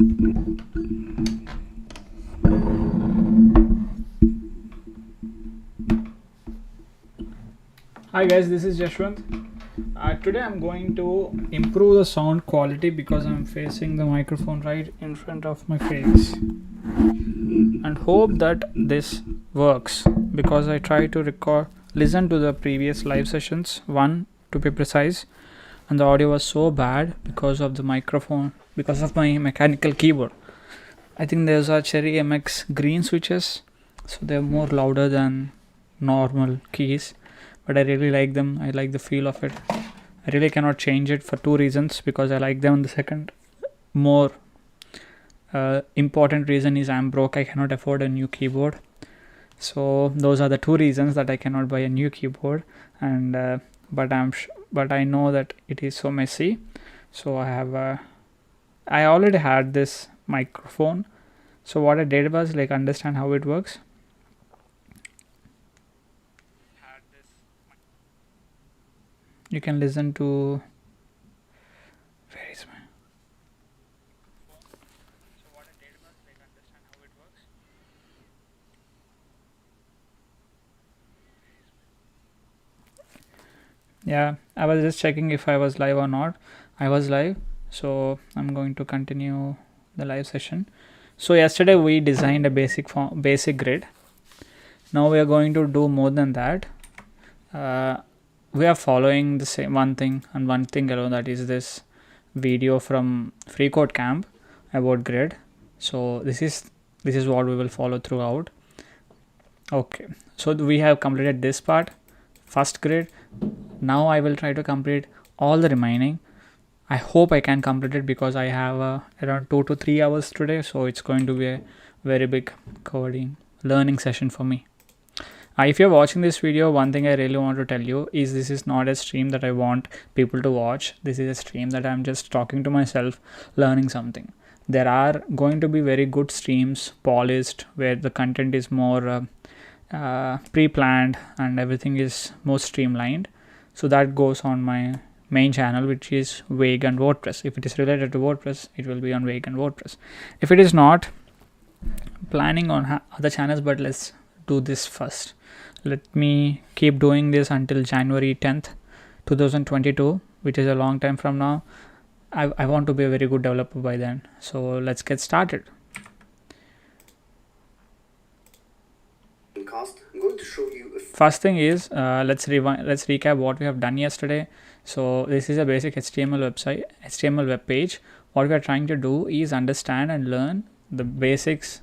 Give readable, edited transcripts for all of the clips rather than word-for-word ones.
Hi guys, this is Jashwant. Today I'm going to improve the sound quality because I'm facing the microphone right in front of my face, and hope that this works because I try to listen to the previous live sessions, one to be precise, and the audio was so bad because of the microphone, because of my mechanical keyboard. I think there's a Cherry MX green switches, so they're more louder than normal keys, but I really like them. I like the feel of it. I really cannot change it for two reasons, because I like them. The second more important reason is I'm broke. I cannot afford a new keyboard. So those are the two reasons that I cannot buy a new keyboard. And but I know that it is so messy. So I already had this microphone. So what I did was like understand how it works. You can listen to, where is my, so what I did was like understand how it works. Yeah, I was just checking if I was live or not. I was live, so I'm going to continue the live session. So yesterday we designed a basic grid. Now we are going to do more than that. We are following the same one thing and one thing alone, that is this video from Free Code Camp about grid. So this is what we will follow throughout. Okay, so we have completed this part, first grid. Now I will try to complete all the remaining. I hope I can complete it because I have around 2 to 3 hours today, so it's going to be a very big coding learning session for me. If you're watching this video, one thing I really want to tell you is this is not a stream that I want people to watch. This is a stream that I'm just talking to myself, learning something. There are going to be very good streams, polished, where the content is more pre-planned and everything is more streamlined. So that goes on my main channel, which is Vague and WordPress. If it is related to WordPress, it will be on Vague and WordPress. If it is not, planning on other channels, but let's do this first. Let me keep doing this until January 10th 2022, which is a long time from now. I want to be a very good developer by then, so let's get started. I'm going to show you first thing is let's recap what we have done yesterday. So this is a basic HTML web page. What we are trying to do is understand and learn the basics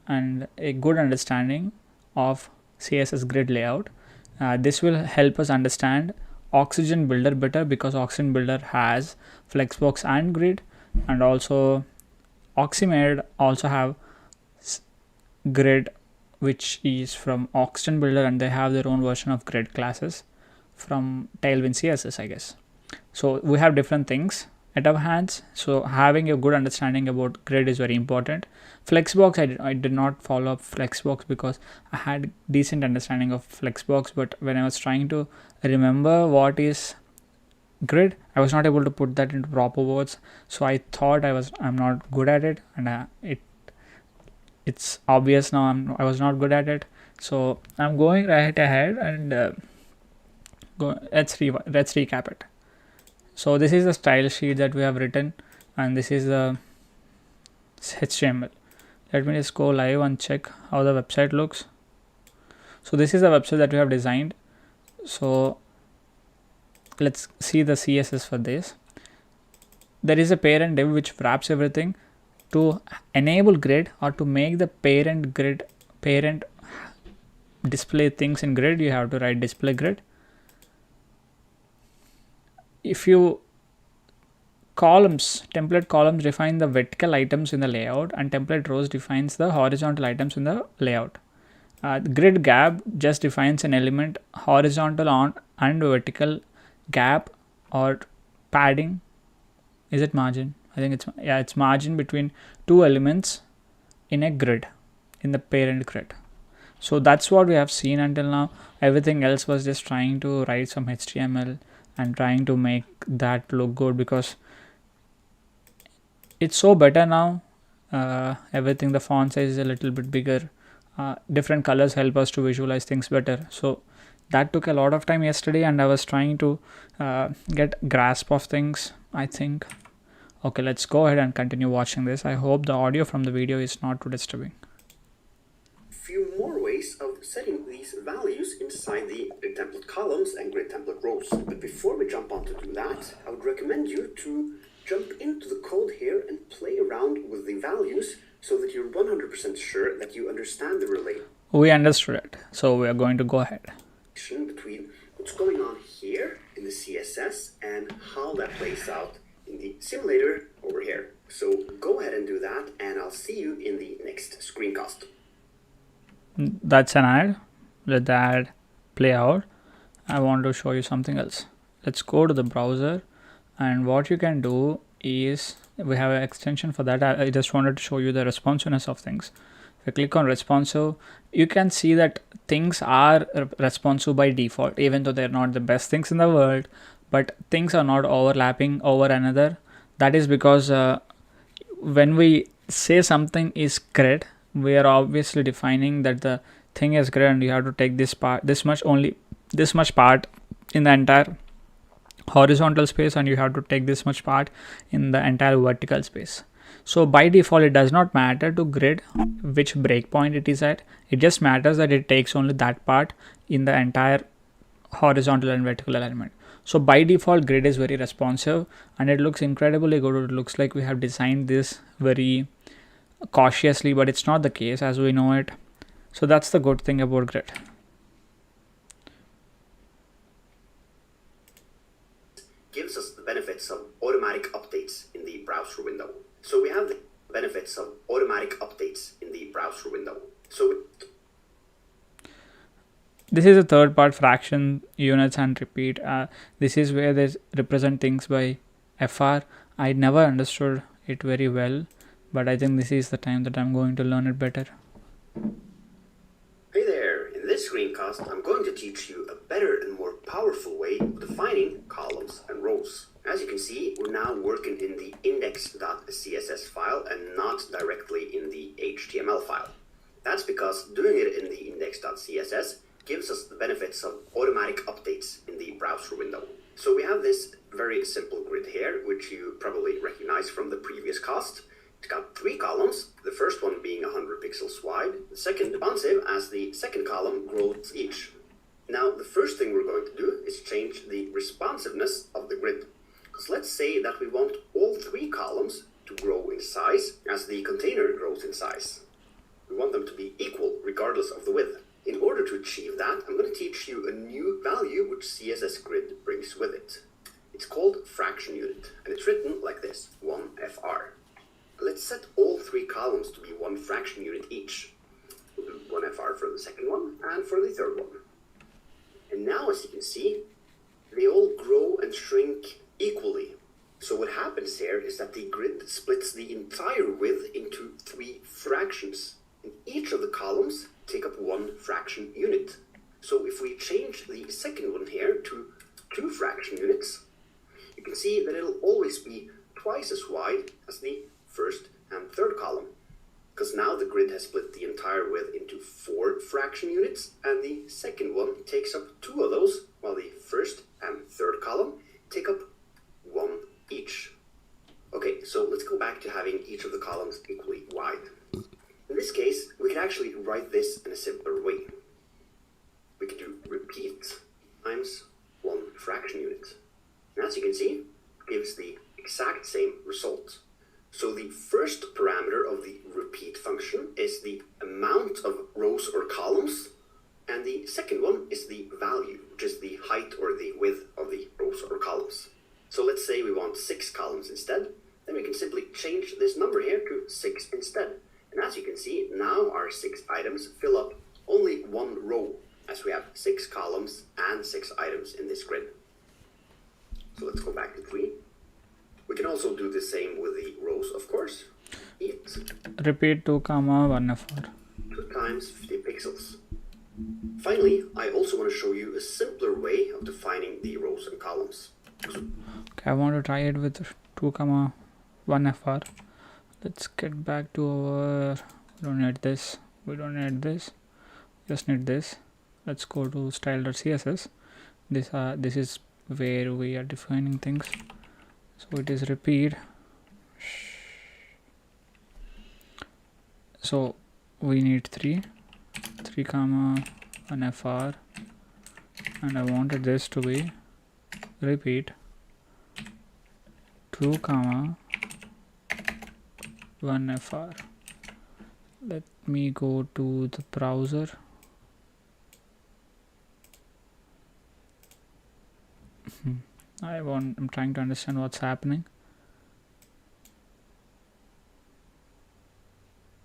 and a good understanding of CSS Grid layout. This will help us understand Oxygen Builder better, because Oxygen Builder has Flexbox and Grid, and also Oxymed also have Grid, which is from Oxygen Builder, and they have their own version of Grid classes from Tailwind CSS, I guess. So we have different things at our hands, so having a good understanding about Grid is very important. Flexbox, I did not follow up Flexbox because I had decent understanding of Flexbox, but when I was trying to remember what is Grid, I was not able to put that into proper words. So I thought I'm not good at it, and it's obvious now I was not good at it. So I'm going right ahead and let's recap it. So this is the style sheet that we have written, and this is the HTML. Let me just go live and check how the website looks. So this is the website that we have designed. So let's see the CSS for this. There is a parent div which wraps everything. To enable grid, or to make the parent display things in grid, you have to write display grid. If you template columns define the vertical items in the layout, and template rows defines the horizontal items in the layout. Grid gap just defines an element horizontal and vertical gap or padding. Is it margin? I think it's margin between two elements in a grid, in the parent grid. So that's what we have seen until now. Everything else was just trying to write some HTML and trying to make that look good, because it's so better now everything, the font size is a little bit bigger. Different colors help us to visualize things better. So that took a lot of time yesterday, and I was trying to get grasp of things, I think. Okay, let's go ahead and continue watching this. I hope the audio from the video is not too disturbing. Few more ways of setting these values inside the grid template columns and grid template rows. But before we jump on to do that, I would recommend you to jump into the code here and play around with the values so that you're 100% sure that you understand the relation. We understood it, so we are going to go ahead. Between what's going on here in the CSS and how that plays out in the simulator over here. So go ahead and do that, and I'll see you in the next screencast. That's an ad. Let the ad play out. I want to show you something else. Let's go to the browser, and what you can do is, we have an extension for that. I just wanted to show you the responsiveness of things. If you click on responsive, you can see that things are responsive by default, even though they're not the best things in the world, but things are not overlapping over another. That is because when we say something is grid, we are obviously defining that the thing is grid, and you have to take this part, this much part in the entire horizontal space, and you have to take this much part in the entire vertical space. So by default, it does not matter to grid which breakpoint it is at. It just matters that it takes only that part in the entire horizontal and vertical alignment. So by default, grid is very responsive, and it looks incredibly good. It looks like we have designed this very cautiously, but it's not the case as we know it. So that's the good thing about grid. Gives us the benefits of automatic updates in the browser window. So we have the benefits of automatic updates in the browser window. So this is a third part, fraction, units, and repeat. This is where they represent things by FR. I never understood it very well, but I think this is the time that I'm going to learn it better. Hey there, in this screencast, I'm going to teach you a better and more powerful way of defining columns and rows. As you can see, we're now working in the index.css file and not directly in the HTML file. That's because doing it in the index.css gives us the benefits of automatic updates in the browser window. So we have this very simple grid here, which you probably recognize from the previous cast. It's got 3 columns, the first one being 100 pixels wide, the second responsive as the second column grows each. Now, the first thing we're going to do is change the responsiveness of the grid. Because let's say that we want all 3 columns to grow in size as the container grows in size. We want them to be equal regardless of the width. In order to achieve that, I'm going to teach you a new value which CSS Grid brings with it. It's called fraction unit, and it's written like this, 1FR. Let's set all 3 columns to be 1 fraction unit each. We'll do 1FR for the second one and for the third one. And now, as you can see, they all grow and shrink equally. So what happens here is that the grid splits the entire width into 3 fractions. And each of the columns take up 1 fraction unit. So if we change the second one here to 2 fraction units, you can see that it'll always be twice as wide as the first and third column, because now the grid has split the entire width into 4 fraction units, and the second one takes up 2 of those, while the first and third column take up 1 each. Okay, so let's go back to having each of the columns equally wide. In this case, we can actually write this in a simpler way. We can do repeat times 1 fraction unit. And as you can see, it gives the exact same result. So the first parameter of the repeat function is the amount of rows or columns, and the second one is the value, which is the height or the width of the rows or columns. So let's say we want 6 columns instead, then we can simply change this number here to 6 instead. And as you can see, now our 6 items fill up only 1 row, as we have 6 columns and 6 items in this grid. So let's go back to 3. We can also do the same with the rows, of course. Repeat 2, 1FR. 2 times 50 pixels. Finally, I also want to show you a simpler way of defining the rows and columns. Okay, I want to try it with 2, 1FR. let's get back to our, we don't need this, just need this. Let's go to style.css. This is where we are defining things. So it is repeat. So we need 3 comma 1 fr, and I wanted this to be repeat 2 comma 1 fr. Let me go to the browser. I'm trying to understand what's happening.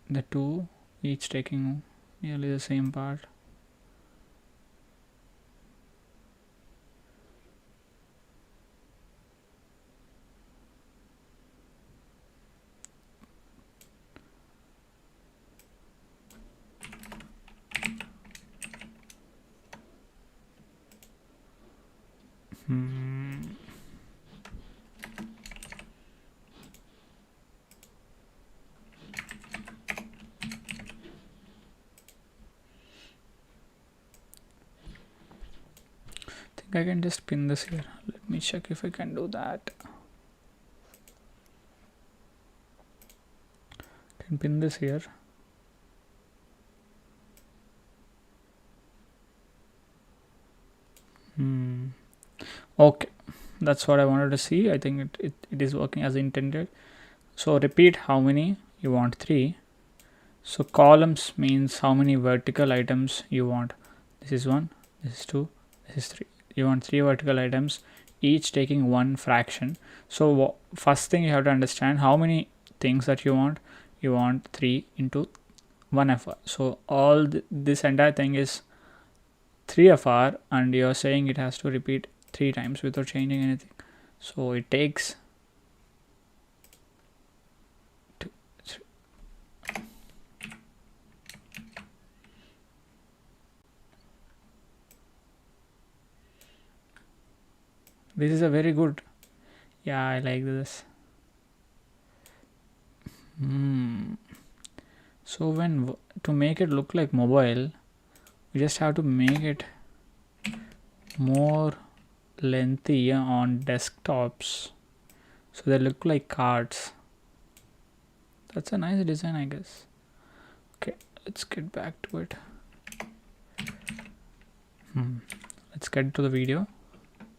The two each taking nearly the same part. I can just pin this here. Let me check if I can do that. Can pin this here. Okay, that's what I wanted to see. I think it is working as intended. So repeat how many you want. 3. So columns means how many vertical items you want. This is 1, this is 2, this is 3. You want 3 vertical items, each taking 1 fraction. So first thing you have to understand how many things that you want. You want 3 into 1 fr. So all this entire thing is 3 fr, and you're saying it has to repeat 3 times without changing anything. So it takes 2, 3. This is a very good. Yeah, I like this. So to make it look like mobile, we just have to make it more lengthy on desktops, so they look like cards. That's a nice design, I guess. Okay, let's get back to it. Let's get to the video.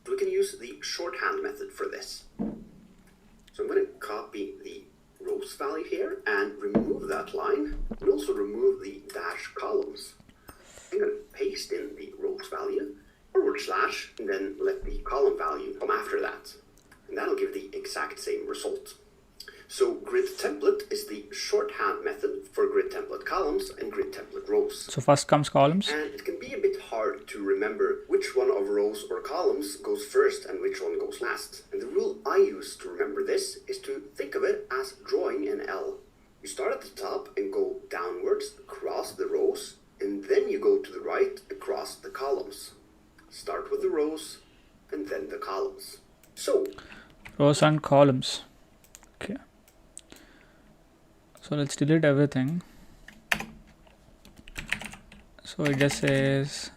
We can use the shorthand method for this. So I'm going to copy the rows value here and remove that line, and also remove the dash columns. I'm going to paste in the rows value, /, and then let the column value come after that. And that'll give the exact same result. So grid template is the shorthand method for grid template columns and grid template rows. So first comes columns. And it can be a bit hard to remember which one of rows or columns goes first and which one goes last. And the rule I use to remember this is to think of it as drawing an L. You start at the top and go downwards across the rows, and then you go to the right across the columns. Start with the rows and then the columns. So rows and columns. Okay. So let's delete everything. So it just says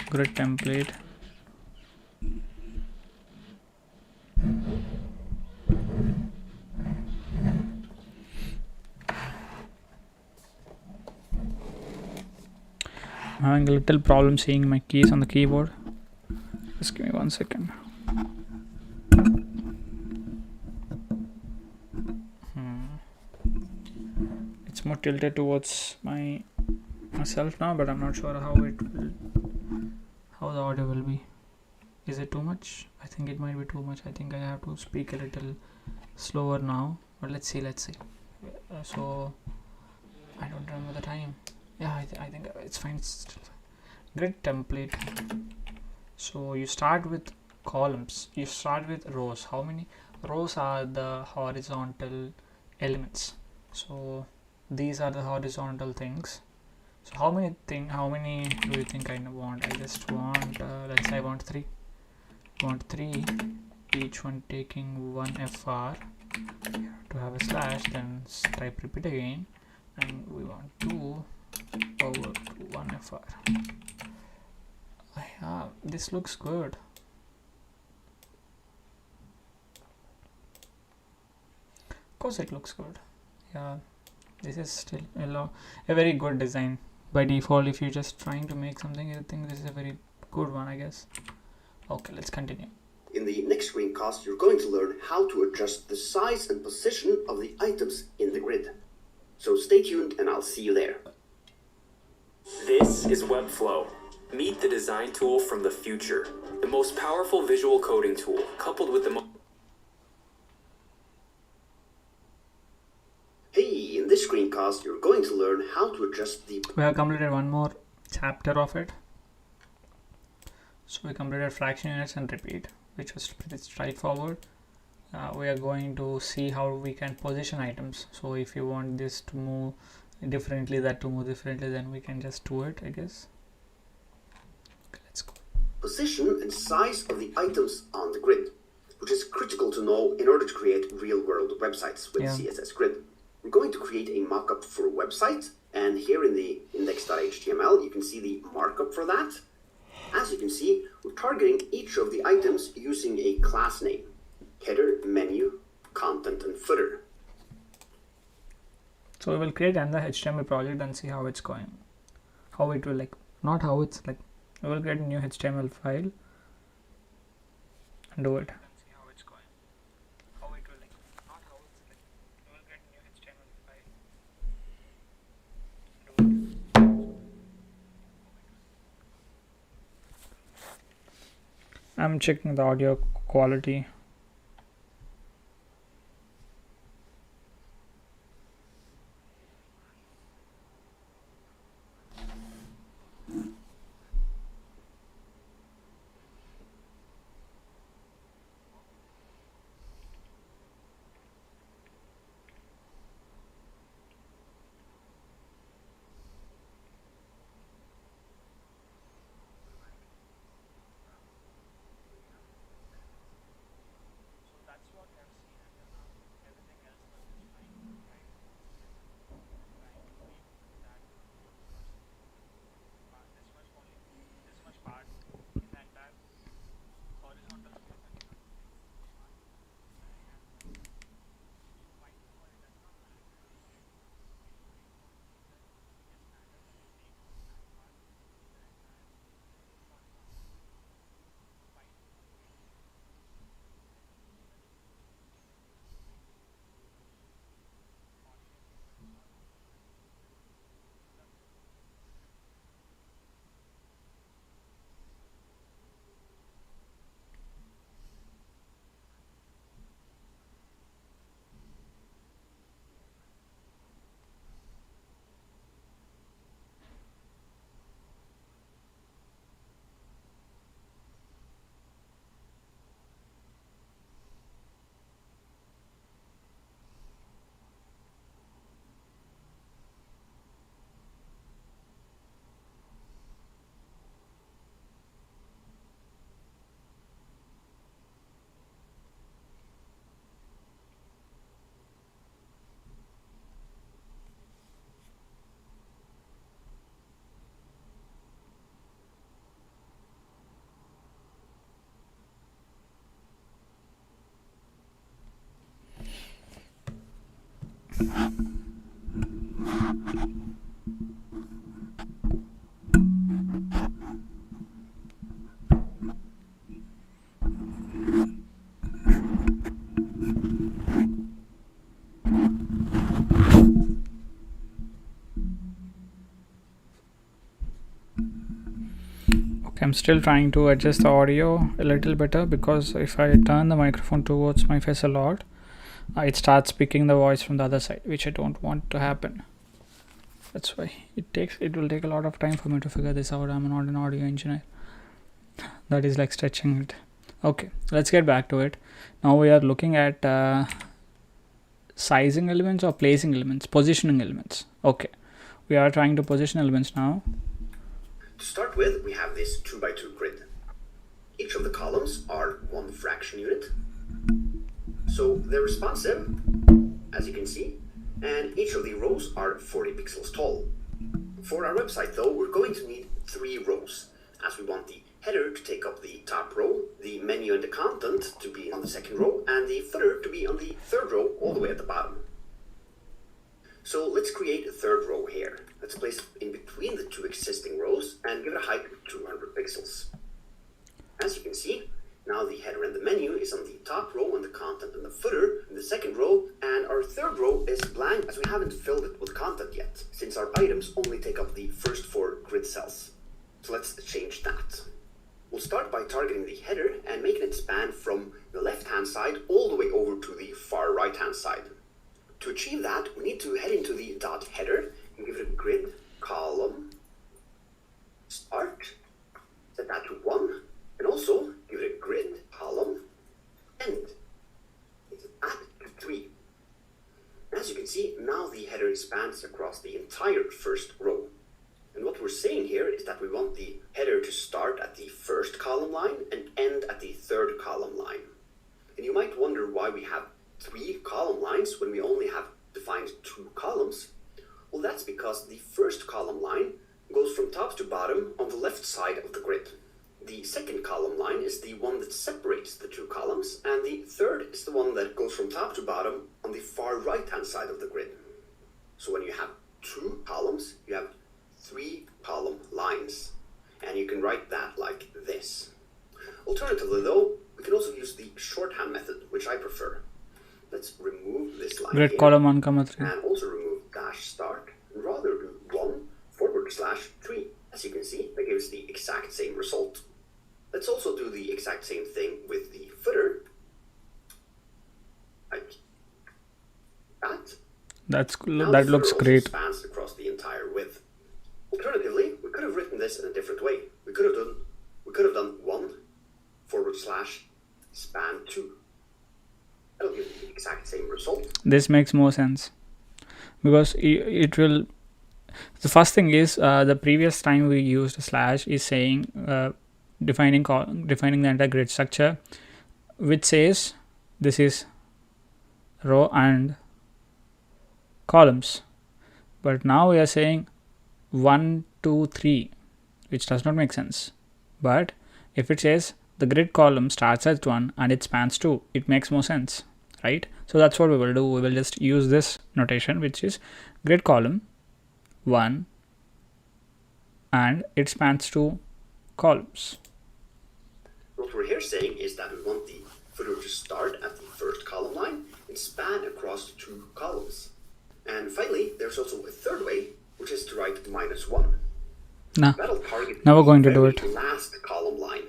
grid template. I'm having a little problem seeing my keys on the keyboard. Just give me 1 second. It's more tilted towards myself now, but I'm not sure how the audio will be. Is it too much? I think it might be too much. I think I have to speak a little slower now, but let's see. So I don't remember the time. Yeah, I think it's fine. It's still fine. Grid template. So you start with columns, you start with rows. How many rows are the horizontal elements? So these are the horizontal things. So how many do you think I want? I just want let's say I want 3. I want 3, each one taking 1 fr. to have a slash, then type repeat again, and we want 2 over 1 fr. Yeah, this looks good. Of course it looks good. Yeah, this is still a very good design. By default, if you're just trying to make something, I think this is a very good one, I guess. Okay, let's continue. In the next screencast, you're going to learn how to adjust the size and position of the items in the grid. So stay tuned and I'll see you there. This is Webflow. Meet the design tool from the future, the most powerful visual coding tool, coupled with the Hey, in this screencast, you're going to learn how to adjust the... We have completed one more chapter of it. So we completed fraction units and repeat, which was pretty straightforward. We are going to see how we can position items. So if you want this to move differently, that to move differently, then we can just do it, I guess. Okay, let's go. Position and size of the items on the grid, which is critical to know in order to create real-world websites with CSS Grid. We're going to create a mockup for a website, and here in the index.html, you can see the markup for that. As you can see, we're targeting each of the items using a class name: header, menu, content, and footer. So we will create another HTML project and see how it's going. How it will not how it's we will create a new HTML file and do it. I'm checking the audio quality. I'm still trying to adjust the audio a little better, because if I turn the microphone towards my face a lot, it starts picking the voice from the other side, which I don't want to happen. That's why it will take a lot of time for me to figure this out. I'm not an audio engineer. That is like stretching it. Okay, let's get back to it. Now we are looking at sizing elements or placing elements, positioning elements. Okay, we are trying to position elements now. To start with, we have this 2x2 grid. Each of the columns are one fraction unit. So they're responsive, as you can see, and each of the rows are 40 pixels tall. For our website though, we're going to need 3 rows, as we want the header to take up the top row, the menu and the content to be on the second row, and the footer to be on the third row all the way at the bottom. So let's create a third row here. Let's place it in between the 2 existing rows and give it a height of 200 pixels. As you can see, now the header and the menu is on the top row and the content and the footer in the second row, and our third row is blank as we haven't filled it with content yet, since our items only take up the first 4 grid cells. So let's change that. We'll start by targeting the header and making it span from the left-hand side all the way over to the far right-hand side. To achieve that, we need to head into the .header and give it a grid, column, start, set that to 1, and also give it a grid, column, end. Set that to 3. As you can see, now the header spans across the entire first row. And what we're saying here is that we want the header to start at the first column line and end at the third column line. And you might wonder why we have 3 column lines when we only have defined 2 columns. Well, that's because the first column line goes from top to bottom on the left side of the grid. The second column line is the one that separates the 2 columns, and the third is the one that goes from top to bottom on the far right-hand side of the grid. So when you have 2 columns, you have 3 column lines, and you can write that like this. Alternatively though, we can also use the shorthand method, which I prefer. Let's remove this line Grid here, column 1,3. and also remove dash start, and rather do 1/3. As you can see, that gives the exact same result. Let's also do the exact same thing with the footer, like that. Now That the looks footer great. also spans across the entire width. Alternatively, we could have written this in a different way. We could have done 1/span2. That'll give the exact same result. This makes more sense because it will. The first thing is the previous time we used a slash is saying defining the entire grid structure, which says this is row and columns, but now we are saying 1, 2, 3, which does not make sense. But if it says the grid column starts at 1 and it spans 2, it makes more sense, right? So that's what we will do. We will just use this notation, which is grid column 1 and it spans 2 columns. What we're here saying is that we want the footer to start at the first column line and span across 2 columns. And finally, there's also a third way, which is to write -1. Nah, That'll target now we're going to the do very it. last column line.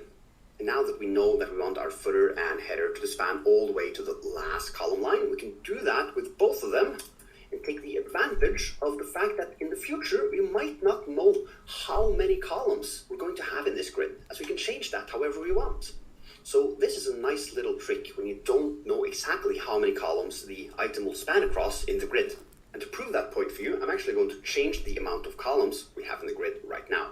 And now that we know that we want our footer and header to span all the way to the last column line, we can do that with both of them and take the advantage of the fact that in the future we might not know how many columns we're going to have in this grid, as we can change that however we want. So this is a nice little trick when you don't know exactly how many columns the item will span across in the grid. And to prove that point for you, I'm actually going to change the amount of columns we have in the grid right now.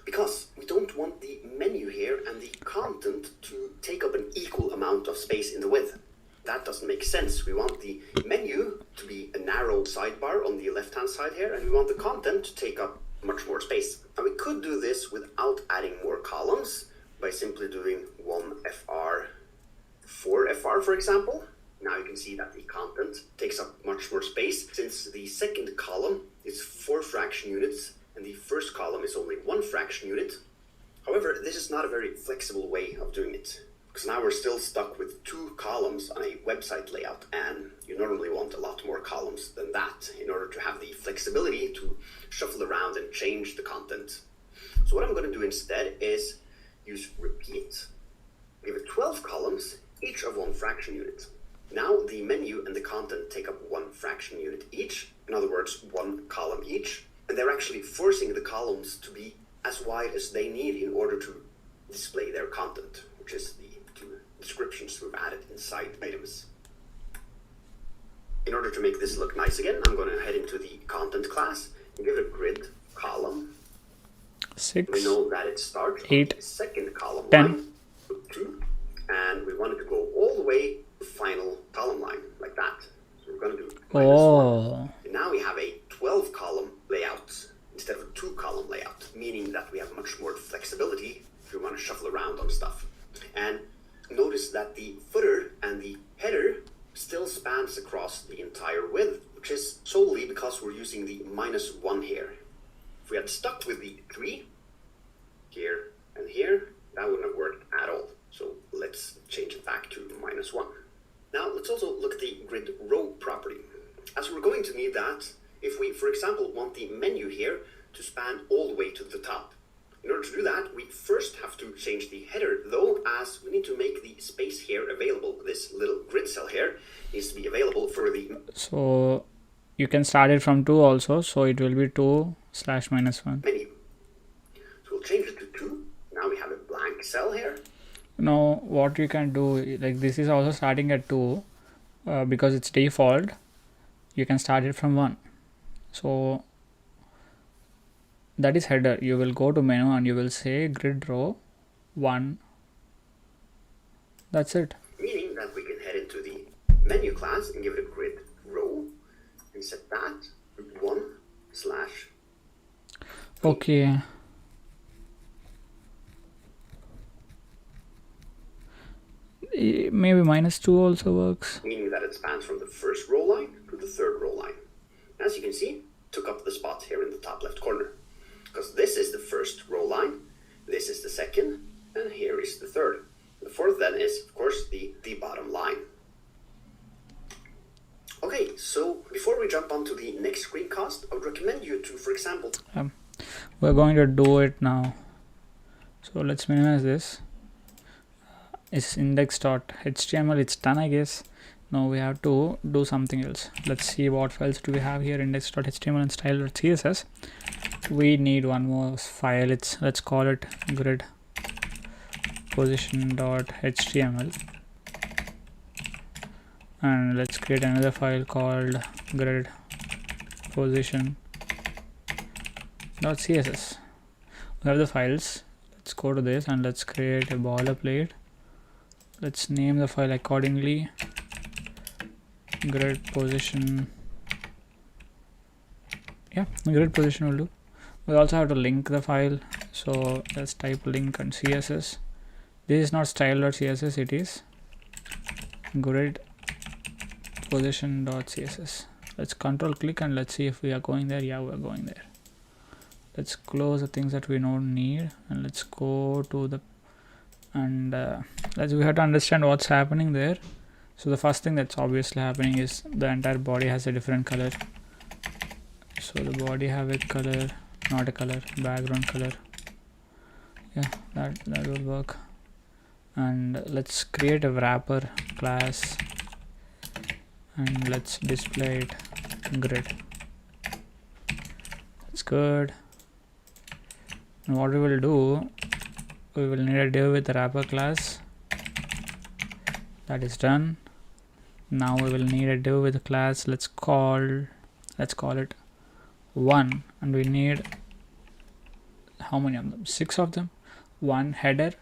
Because we don't want the menu here and the content to take up an equal amount of space in the width. That doesn't make sense. We want the menu to be a narrow sidebar on the left-hand side here, and we want the content to take up much more space. And we could do this without adding more columns by simply doing 1FR, 4FR, for example. Now you can see that the content takes up much more space, since the second column is 4 fraction units and the first column is only 1 fraction unit. However, this is not a very flexible way of doing it, because now we're still stuck with 2 columns on a website layout, and you normally want a lot more columns than that in order to have the flexibility to shuffle around and change the content. So what I'm going to do instead is use repeat. Give it 12 columns, each of 1 fraction unit. Now the menu and the content take up 1 fraction unit each, in other words 1 column each, and they're actually forcing the columns to be as wide as they need in order to display their content, which is the 2 descriptions we've added inside items. In order to make this look nice again, I'm going to head into the content class and give it a grid column. 6, We know that it starts 8, on the second column 10. line, 2, and we want it to go all the way to the final column line, like that. Oh, And now we have a 12 column layout instead of a 2 column layout, meaning that we have much more flexibility if we want to shuffle around on stuff. And notice that the footer and the header still spans across the entire width, which is solely because we're using the -1 here. If we had stuck with the 3 here and here, that wouldn't have worked at all. So let's change it back to -1. Now let's also look at the grid row property, as we're going to need that if we, for example, want the menu here to span all the way to the top. In order to do that, we first have to change the header, though, as we need to make the space here available. This little grid cell here needs to be available for the... so you can start it from 2 also, so it will be 2/-1. menu. So we'll change it to 2. Now we have a blank cell here. Now what you can do, like this is also starting at 2 because it's default. You can start it from 1. So that is header. You will go to menu and you will say grid row 1. That's it. Meaning that we can head into the menu class and give it a grid row and set that to 1/. Okay. Maybe -2 also works. Meaning that it spans from the first row line to the third row line. As you can see, took up the spot here in the top left corner. Because this is the first row line, this is the second, and here is the third. The fourth then is, of course, the bottom line. Okay, so before we jump on to the next screencast, I would recommend you to, for example... We're going to do it now. So let's minimize this. It's index.html. It's done, I guess. Now we have to do something else. Let's see what files do we have here. Index.html and style.css. We need one more file. Let's call it grid position.html, and let's create another file called grid position.css. We have the files. Let's go to this and let's create a boilerplate. Let's name the file accordingly. Grid position. Yeah, grid position will do. We also have to link the file, so let's type link and css. This is not style.css, it is grid position.css. Let's control click and let's see if we are going there. Yeah, we're going there. Let's close the things that we don't need and let's go to the we have to understand what's happening there. So the first thing that's obviously happening is the entire body has a different color. So the body have a color, not a color, background color. Yeah, that will work. And let's create a wrapper class and let's display it grid. That's good. And what we will do, we will need a div with the wrapper class. That is done. Now we will need a div with a class. Let's call it 1, and we need how many of them? 6 of them. 1 header,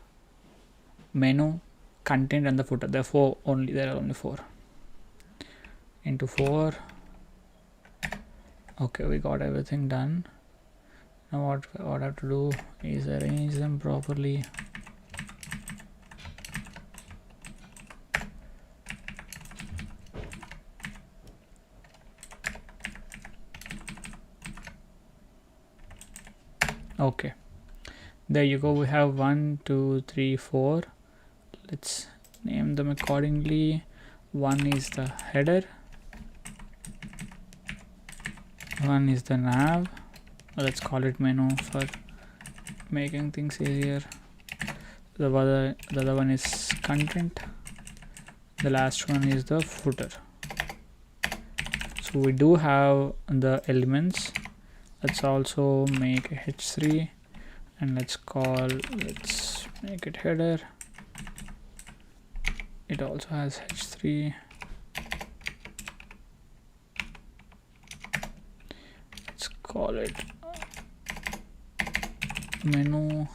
menu, content, and the footer. There are only 4 into 4. Okay, we got everything done. Now what I have to do is arrange them properly. Okay, there you go. We have 1, 2, 3, 4. Let's name them accordingly. 1 is the header, 1 is the nav. Let's call it menu for making things easier. The other one is content. The last one is the footer. So we do have the elements. Let's also make a h3 and let's make it header. It also has h3. Let's call it menu.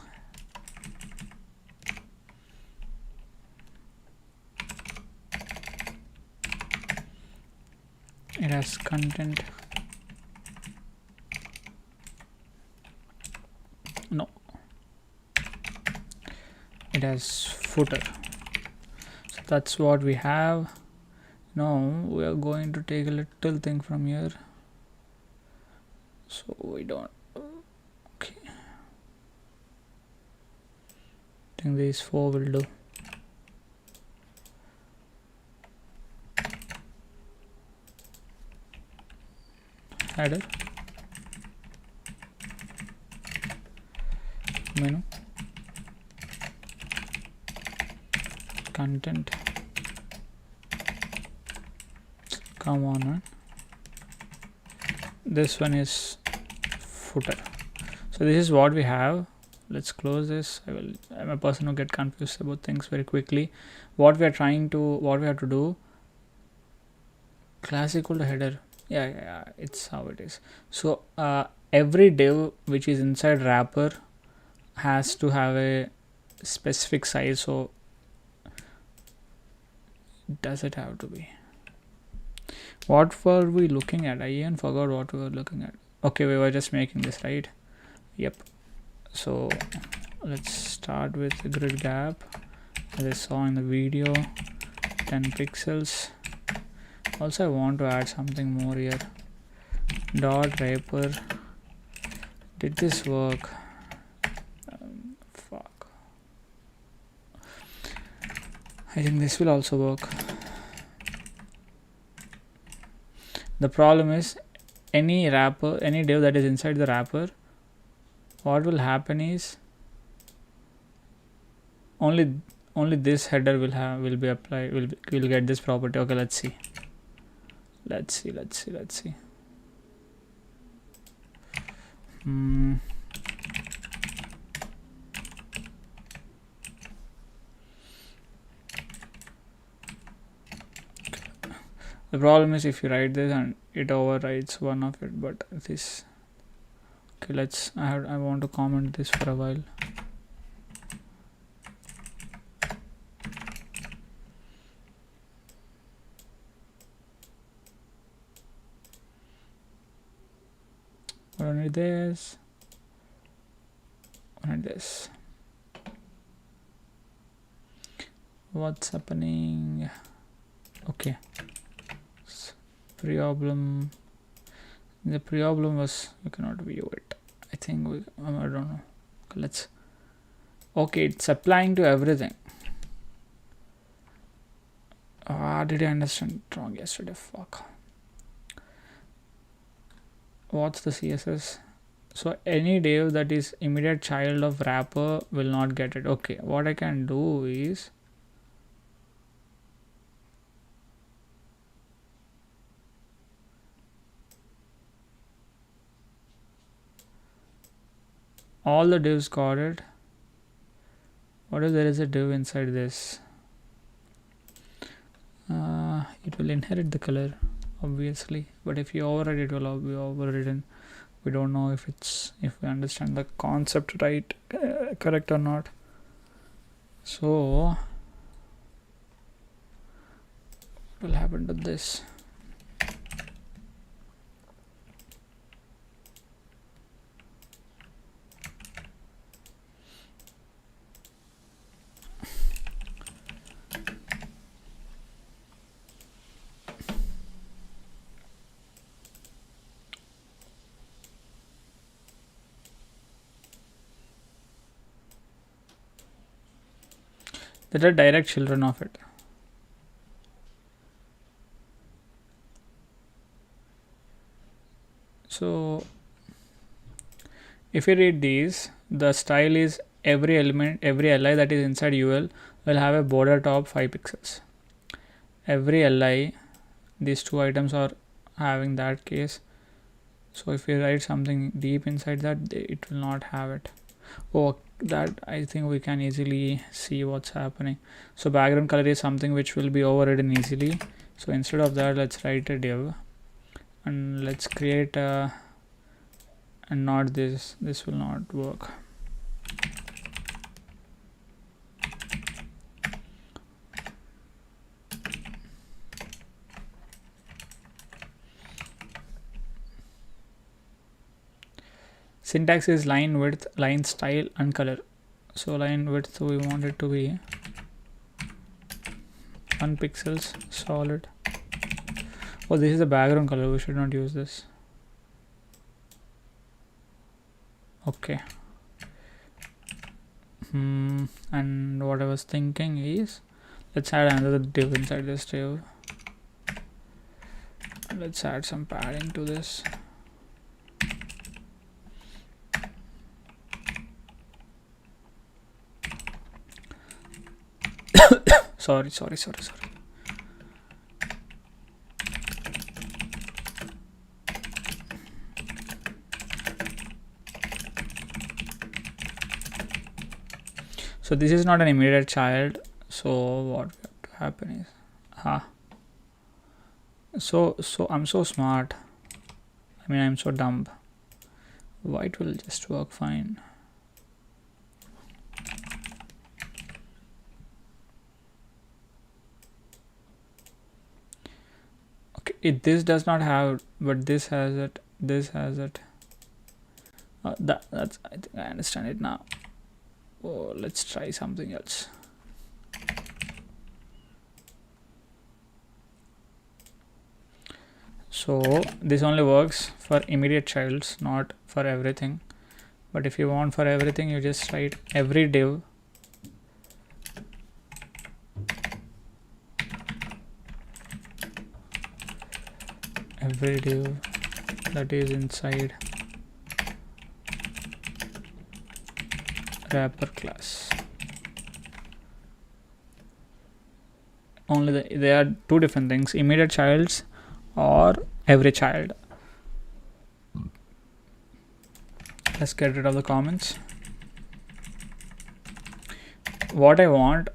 it has content. No, it has footer. So that's what we have. Now we are going to take a little thing from here, so we don't. Okay, I think these 4 will do. Header, menu, content. Come on, man. This one is footer. So this is what we have. Let's close this. I'm a person who get confused about things very quickly. What we have to do, class equal to header. Yeah, it's how it is. So every div which is inside wrapper has to have a specific size. So does it have to be? What were we looking at? I even forgot what we were looking at. Okay, we were just making this, right? Yep. So let's start with the grid gap. As I saw in the video, 10 pixels. Also, I want to add something more here. Dot wrapper. Did this work? Fuck. I think this will also work. The problem is any wrapper, any div that is inside the wrapper, what will happen is only this header will be applied, will get this property. Okay, let's see. The problem is if you write this and it overrides one of it, but this. Okay, I want to comment this for a while. Only this. Only this. What's happening? Okay. Problem. The problem was we cannot view it. I think I don't know. Okay, it's applying to everything. Did I understand it wrong yesterday? Fuck. What's the CSS? So any div that is immediate child of wrapper will not get it. Okay, what I can do is all the divs got it. What if there is a div inside this? It will inherit the color, obviously, but if you override it, will be overridden. We don't know if we understand the concept right, correct or not. So what will happen to this? That are direct children of it. So if you read these, the style is every element, every li that is inside UL will have a border top 5 pixels. Every li, these two items are having that case. So if you write something deep inside that, it will not have it. Oh, that I think we can easily see what's happening. So background color is something which will be overridden easily. So instead of that, let's write a div and let's create a, and not this will not work. Syntax is line width, line style, and color. So line width, we want it to be 1 pixels solid. Oh, this is the background color. We should not use this. Okay. And what I was thinking is, let's add another div inside this div. Let's add some padding to this. sorry. So this is not an immediate child. So what we have to happen is, so I'm so smart. I mean, I'm so dumb. White will just work fine. Okay, this does not have, but this has it. This has it. That's. I think I understand it now. Oh, let's try something else. So this only works for immediate childs, not for everything. But if you want for everything, you just write every div that is inside wrapper class. Only they are two different things: immediate childs or every child. Let's get rid of the comments. What I want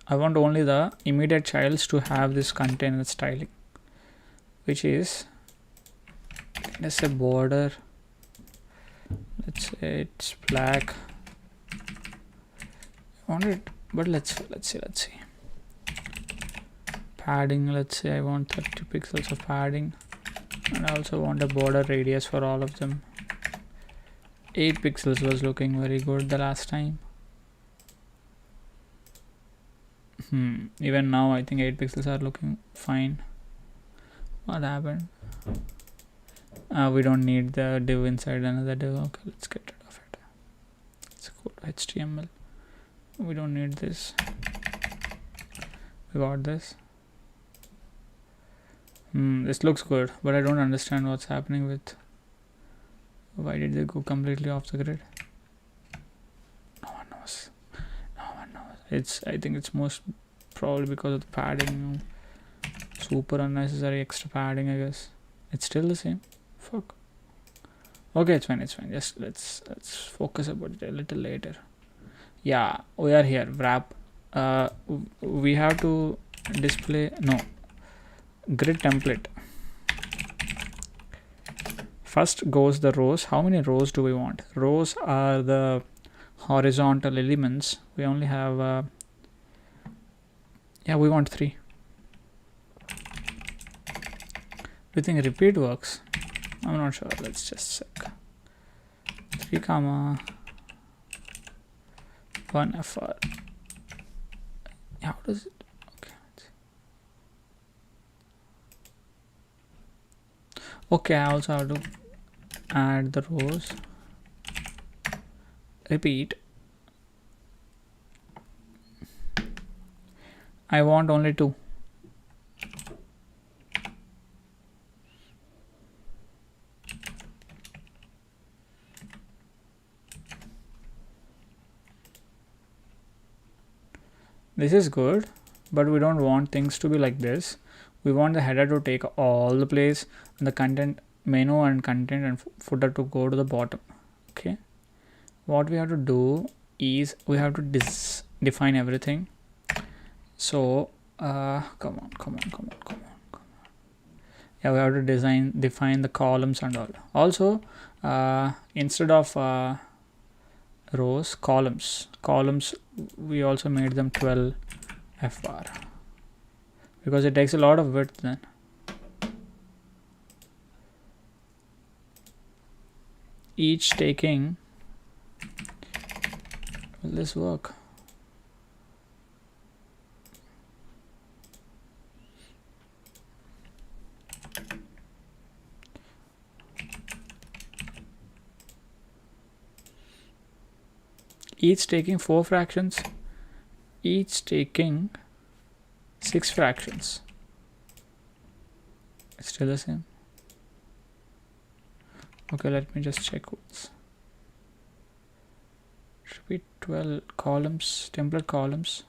only the immediate childs to have this container styling, which is, let's say border, let's say it's black. I want it, but let's see. Padding, let's say I want 30 pixels of padding, and I also want a border radius for all of them. 8 pixels was looking very good the last time. Even now I think 8 pixels are looking fine. What happened? We don't need the div inside another div. Okay, let's get rid of it. Let's go to HTML. We don't need this. We got this. This looks good, but I don't understand what's happening with. Why did they go completely off the grid? No one knows. I think it's most probably because of the padding. Super unnecessary extra padding, I guess. It's still the same. Fuck. Okay, it's fine. Just let's focus about it a little later. Yeah, we are here. Wrap. We have to display grid template. First goes the rows. How many rows do we want? Rows are the horizontal elements. We only have we want 3. Do you think repeat works? I'm not sure. Let's just check. 3 comma 1 fr. How does it? Okay, I also have to add the rows. Repeat. I want only 2. This is good, but we don't want things to be like this. We want the header to take all the place, and the content menu and content and footer to go to the bottom. Okay, what we have to do is we have to define everything. So come on. Yeah, we have to define the columns and all. Also instead of rows, columns we also made them 12 fr because it takes a lot of width then. each taking, will this work? Each taking 4 fractions, each taking 6 fractions. It's still the same. Okay, let me just check what's. Should be 12 columns, template columns.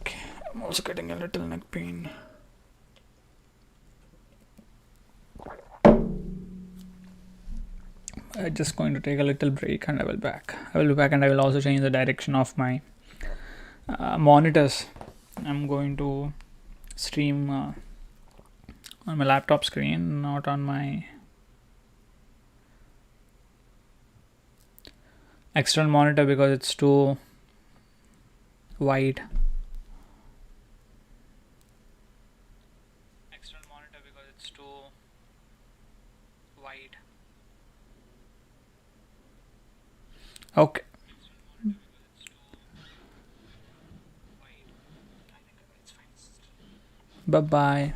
Okay, I'm also getting a little neck pain. I'm just going to take a little break and I will be back. And I will also change the direction of my monitors. I'm going to stream on my laptop screen, not on my external monitor because it's too wide. Okay. Bye bye.